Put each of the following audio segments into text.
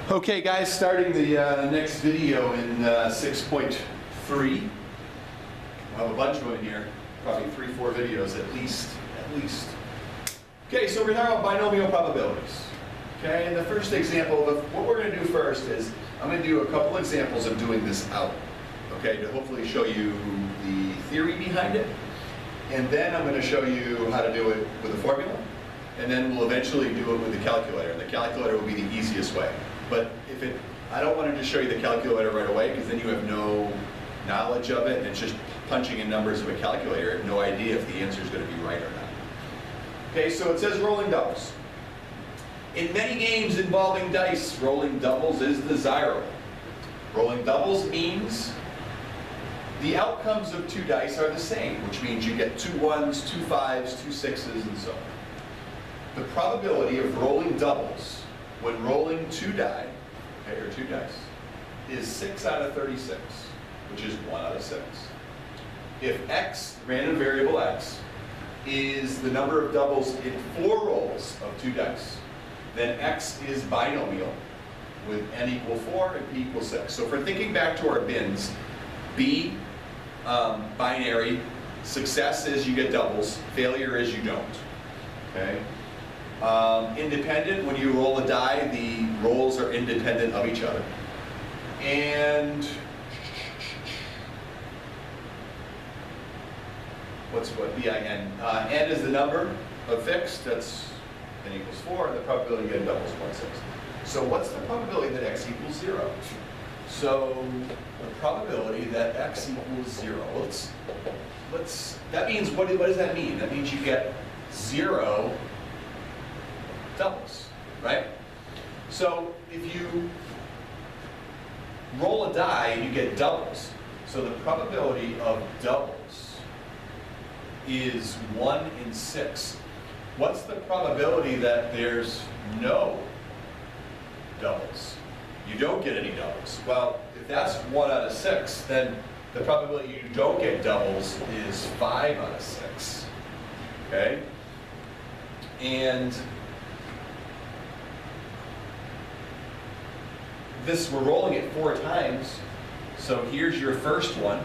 Okay guys, starting the next video in 6.3. I'll have a bunch of them in here, probably 3-4 videos at least. Okay, so we're talking about binomial probabilities. Okay, and the first example, what we're going to do first is, I'm going to do a couple examples of doing this out. Okay, to hopefully show you the theory behind it. And then I'm going to show you how to do it with a formula. And then we'll eventually do it with the calculator. And the calculator will be the easiest way. But I don't want to just show you the calculator right away, because then you have no knowledge of it, and it's just punching in numbers of a calculator. You have no idea if the answer is going to be right or not. Okay, so it says rolling doubles. In many games involving dice, rolling doubles is desirable. Rolling doubles means the outcomes of two dice are the same, which means you get 2 1s, 2 5s, 2 6s, and so on. The probability of rolling doubles when rolling 2 die, okay, or 2 dice, is 6 out of 36, which is 1 out of 6. If x, random variable x, is the number of doubles in 4 rolls of 2 dice, then x is binomial with n equal 4 and p equals 6. So if we're thinking back to our bins, B, binary, success is you get doubles, failure is you don't. Okay? Independent, when you roll a die, the rolls are independent of each other. And what's BIN? N is the number of fixed, that's n equals 4, and the probability you get doubles 1/6. So what's the probability that x equals 0? So the probability that x equals 0, that means, what does that mean? That means you get 0 doubles, right? So if you roll a die and you get doubles, so the probability of doubles is 1 in 6. What's the probability that there's no doubles? You don't get any doubles. Well, if that's 1 out of 6, then the probability you don't get doubles is 5 out of 6. Okay? And we're rolling it 4 times. So here's your first one,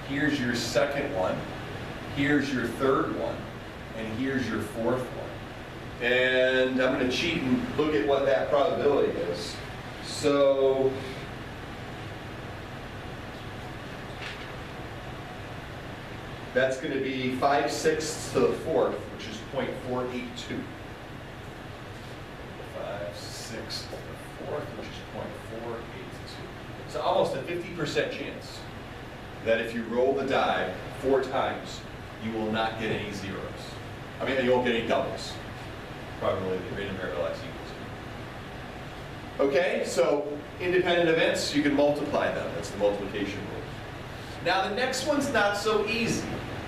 here's your second one, here's your third one, and here's your fourth one. And I'm going to cheat and look at what that probability is. So that's going to be 5/6 to the 4th, which is 0.482. 5/6 to the 4th, which is 0.482. So almost a 50% chance that if you roll the die 4 times, you will not get any zeros. I mean, you won't get any doubles. Probability the random variable x equals 0. Okay, so independent events, you can multiply them. That's the multiplication rule. Now the next one's not so easy.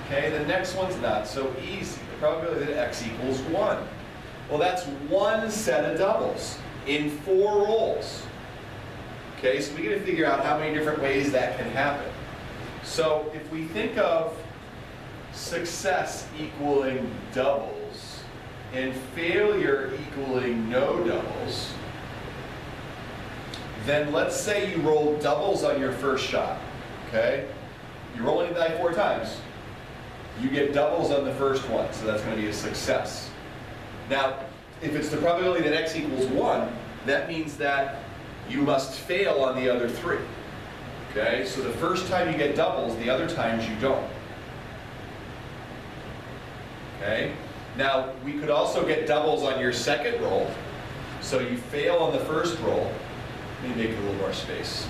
Okay, the next one's not so easy. The probability that x equals 1. Well, that's 1 set of doubles in 4 rolls. Okay, so we got to figure out how many different ways that can happen. So if we think of success equaling doubles and failure equaling no doubles, then let's say you roll doubles on your first shot. Okay, you're rolling the die 4 times. You get doubles on the first one, so that's going to be a success. Now, if it's the probability that x equals 1, that means that you must fail on the other 3. Okay, so the first time you get doubles, the other times you don't. Okay, now we could also get doubles on your second roll. So you fail on the first roll. Let me make a little more space.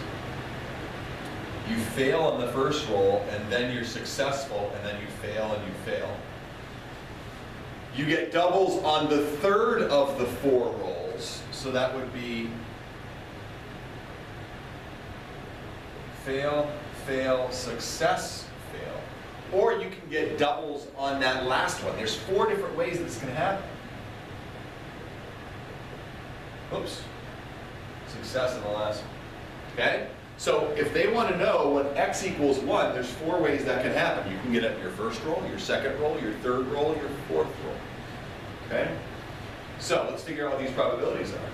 You fail on the first roll, and then you're successful, and then you fail and you fail. You get doubles on the third of the 4 rolls, so that would be fail, fail, success, fail. Or you can get doubles on that last one. There's 4 different ways this can happen. Oops. Success in the last one. Okay? So if they want to know when x equals 1, there's 4 ways that can happen. You can get it in your first roll, your second roll, your third roll, your fourth roll. Okay? So let's figure out what these probabilities are.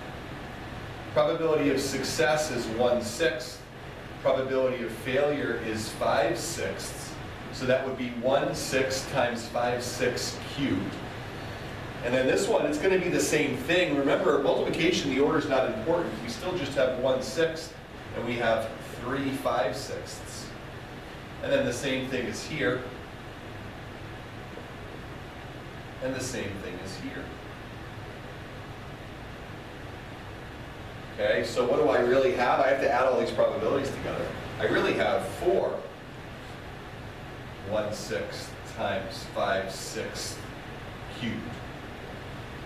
Probability of success is 1/6. Probability of failure is 5/6. So that would be 1/6 times 5/6 cubed. And then this one, it's going to be the same thing. Remember, multiplication, the order is not important. We still just have 1/6, and we have 3 5/6. And then the same thing is here. And the same thing is here. Okay, so what do I really have? I have to add all these probabilities together. I really have 4 1/6 times 5/6 cubed.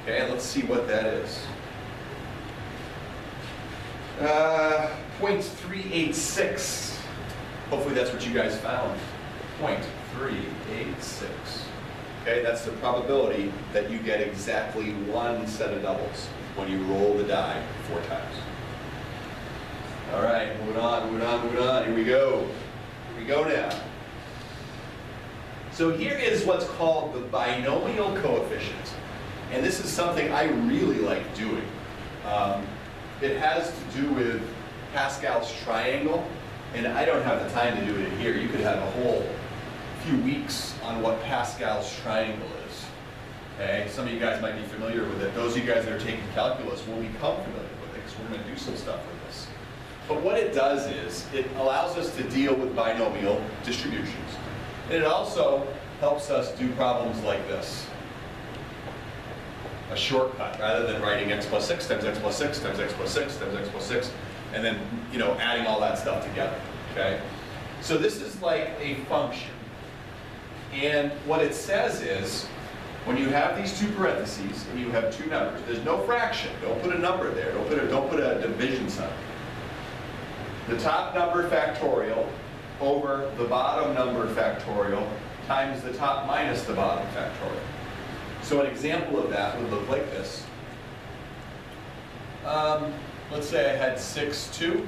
Okay, let's see what that is. 0.386. Hopefully that's what you guys found. 0.386. Okay, that's the probability that you get exactly one set of doubles when you roll the die 4 times. All right, moving on. Here we go. Here we go now. So here is what's called the binomial coefficient. And this is something I really like doing. It has to do with Pascal's triangle, and I don't have the time to do it here. You could have a whole few weeks on what Pascal's triangle is. Okay, some of you guys might be familiar with it. Those of you guys that are taking calculus will become familiar with it because we're going to do some stuff with this. But what it does is it allows us to deal with binomial distributions. And it also helps us do problems like this. A shortcut, rather than writing x plus 6 times x plus 6 times x plus 6 times x plus 6, and then, adding all that stuff together, okay? So this is like a function. And what it says is, when you have these two parentheses, and you have two numbers, there's no fraction. Don't put a number there. Don't put a division sign. The top number factorial over the bottom number factorial times the top minus the bottom factorial. So an example of that would look like this. Let's say I had 6, 2.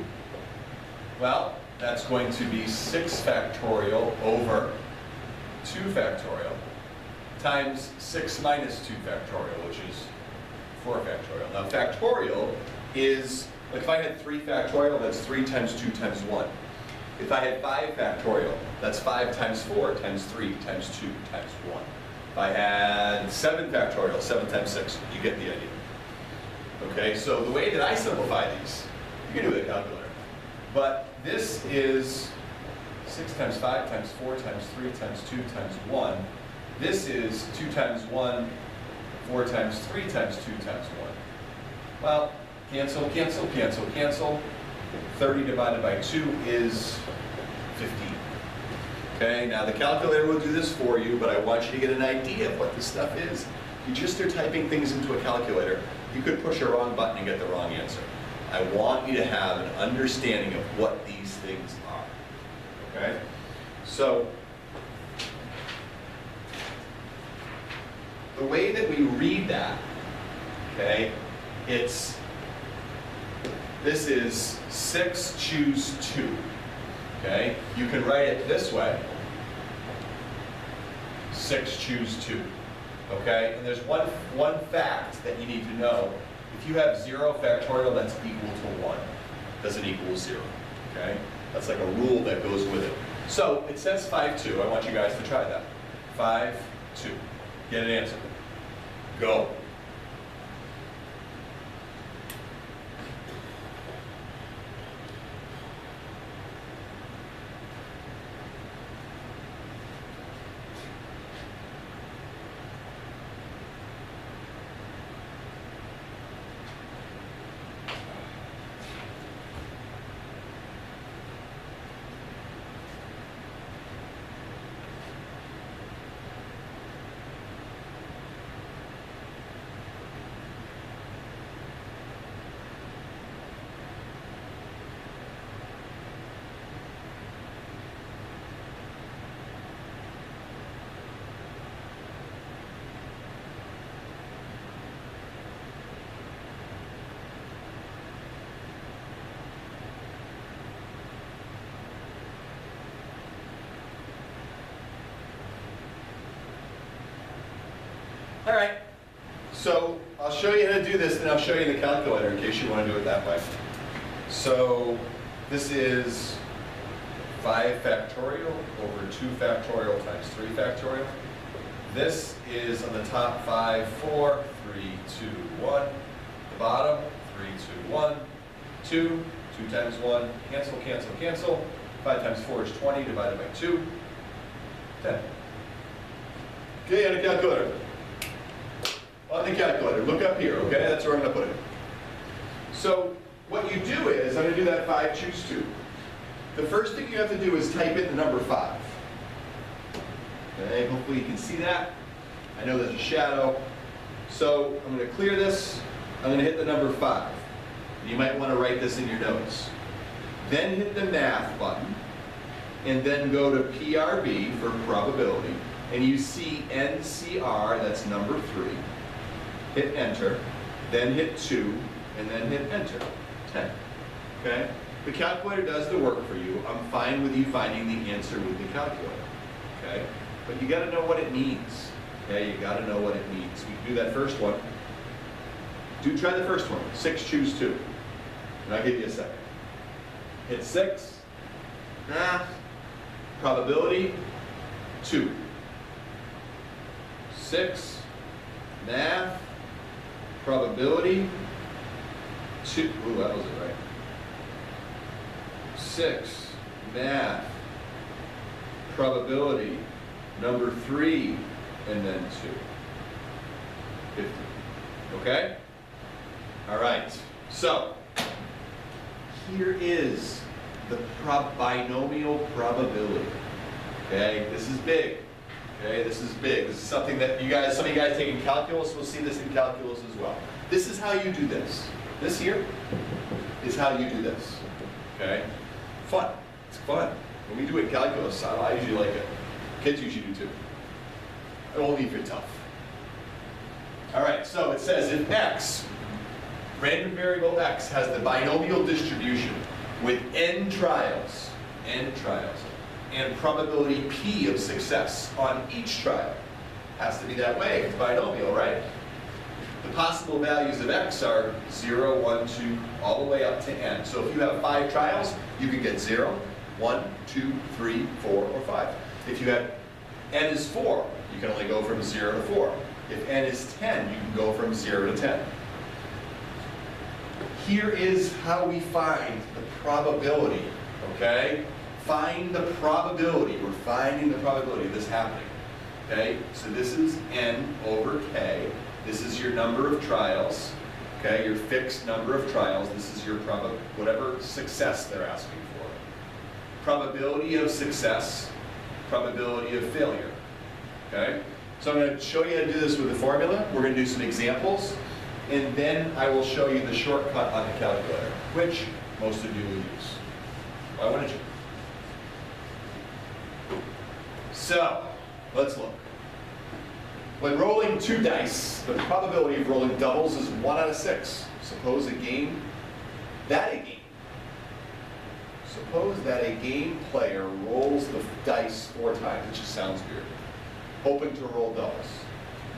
Well, that's going to be 6 factorial over 2 factorial times 6 minus 2 factorial, which is 4 factorial. Now factorial is, like if I had 3 factorial, that's 3 times 2 times 1. If I had 5 factorial, that's 5 times 4 times 3 times 2 times 1. If I had 7 factorial, 7 times 6, you get the idea. Okay, so the way that I simplify these, you can do it with a calculator. But this is 6 times 5 times 4 times 3 times 2 times 1. This is 2 times 1, 4 times 3 times 2 times 1. Well, cancel, cancel, cancel, cancel. 30 divided by 2 is 15. Okay, now the calculator will do this for you, but I want you to get an idea of what this stuff is. You just are typing things into a calculator. You could push a wrong button and get the wrong answer. I want you to have an understanding of what these things are. Okay? So, the way that we read that, okay, this is 6 choose 2. Okay? You can write it this way. 6 choose 2. Okay? And there's one fact that you need to know. If you have 0 factorial, that's equal to 1. Doesn't equal 0. Okay? That's like a rule that goes with it. So it says 5, 2. I want you guys to try that. 5, 2. Get an answer. Go. All right, so I'll show you how to do this, and I'll show you the calculator in case you want to do it that way. So this is 5 factorial over 2 factorial times 3 factorial. This is on the top 5, 4, 3, 2, 1. The bottom, 3, 2, 1, 2, 2 times 1, cancel, cancel, cancel. 5 times 4 is 20 divided by 2, 10. Okay, and a calculator. On the calculator, look up here, okay? That's where I'm going to put it. So what you do is, I'm going to do that 5, choose 2. The first thing you have to do is type in the number 5. Okay, hopefully you can see that. I know there's a shadow. So I'm going to clear this. I'm going to hit the number 5. You might want to write this in your notes. Then hit the math button, and then go to PRB for probability. And you see NCR, that's number 3. Hit enter, then hit 2, and then hit enter, 10. Okay? The calculator does the work for you. I'm fine with you finding the answer with the calculator. Okay? But you got to know what it means. Okay? You got to know what it means. We can do that first one. Do try the first one. 6, choose 2. And I'll give you a second. Hit 6. Probability 2. 6. Math. Probability 2. Ooh, that wasn't right. 6. Math. Probability number 3, and then 2. 50. Okay? All right. So here is the binomial probability. Okay? This is big. Okay, this is big. This is something that you guys, some of you guys taking calculus will see this in calculus as well. This is how you do this. This here is how you do this. Okay? Fun. It's fun. When we do it in calculus, I usually like it. Kids usually do too. Only if you're tough. All right, so it says if x, random variable x, has the binomial distribution with n trials, and probability p of success on each trial. Has to be that way, it's binomial, right? The possible values of x are 0, 1, 2, all the way up to n. So if you have 5 trials, you can get 0, 1, 2, 3, 4, or 5. If you have n is 4, you can only go from 0 to 4. If n is 10, you can go from 0 to 10. Here is how we find the probability, okay? Find the probability. We're finding the probability of this happening. Okay? So this is n over k. This is your number of trials. Okay? Your fixed number of trials. This is your whatever success they're asking for. Probability of success. Probability of failure. Okay? So I'm going to show you how to do this with the formula. We're going to do some examples. And then I will show you the shortcut on the calculator, which most of you will use. Why wouldn't you? So, let's look. When rolling 2 dice, the probability of rolling doubles is 1 out of 6. Suppose that a game player rolls the dice 4 times, which just sounds weird, hoping to roll doubles.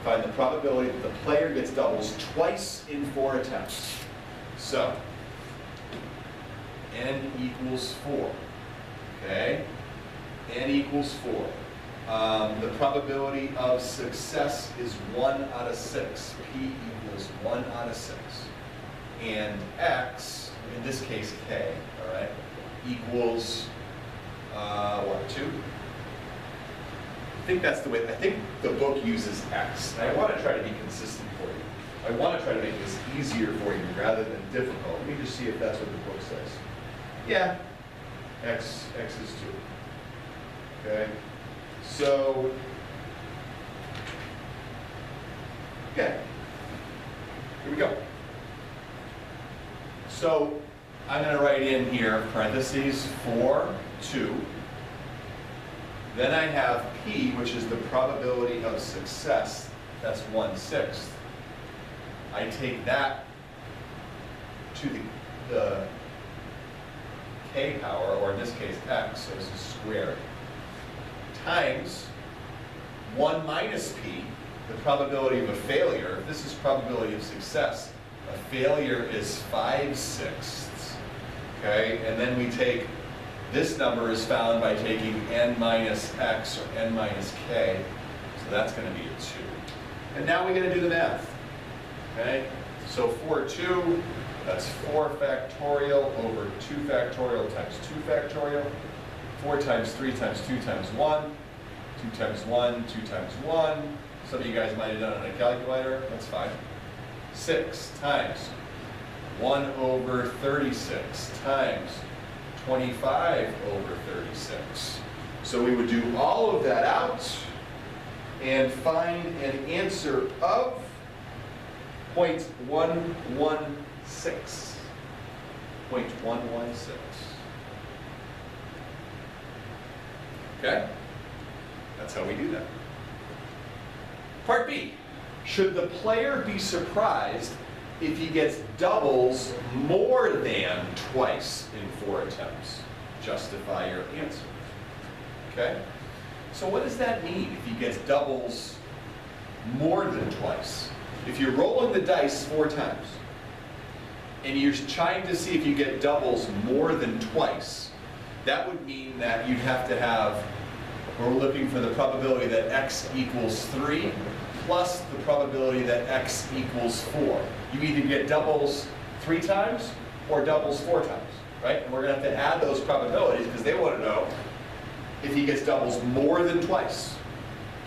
Find the probability that the player gets doubles twice in 4 attempts. So, n equals 4. Okay? N equals 4. The probability of success is 1 out of 6. P equals 1 out of 6. And x, in this case k, all right, equals, what, 2? I think that's the way, I think the book uses x. And I want to try to be consistent for you. I want to try to make this easier for you rather than difficult. Let me just see if that's what the book says. Yeah, x is 2. Okay? So, okay, here we go. So, I'm going to write in here, parentheses, 4, 2. Then I have P, which is the probability of success. That's 1/6. I take that to the k power, or in this case x, so this is squared, times 1 minus p, the probability of a failure, if this is probability of success, a failure is 5/6. Okay, and then we take, this number is found by taking n minus x or n minus k, so that's going to be a 2. And now we're going to do the math. Okay, so for 2, that's 4 factorial over 2 factorial times 2 factorial. 4 times 3 times 2 times 1. 2 times 1, 2 times 1. Some of you guys might have done it on a calculator. That's fine. 6 times 1 over 36 times 25 over 36. So we would do all of that out and find an answer of 0.116. 0.116. Okay? That's how we do that. Part B. Should the player be surprised if he gets doubles more than twice in 4 attempts? Justify your answer. Okay? So what does that mean if he gets doubles more than twice? If you're rolling the dice 4 times and you're trying to see if you get doubles more than twice, that would mean that you'd have to have, we're looking for the probability that x equals 3 plus the probability that x equals 4. You either get doubles 3 times or doubles 4 times, right? And we're going to have to add those probabilities because they want to know if he gets doubles more than twice.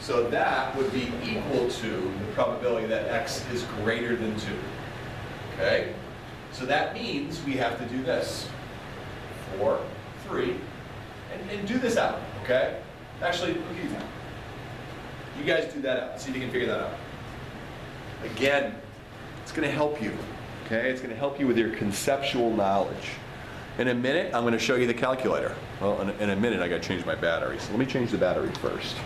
So that would be equal to the probability that x is greater than 2. Okay? So that means we have to do this. 4, 3, and do this out, okay? Actually, look at you now. You guys do that out. See if you can figure that out. Again, it's going to help you, okay? It's going to help you with your conceptual knowledge. In a minute, I'm going to show you the calculator. Well, in a minute, I got to change my battery. So let me change the battery first.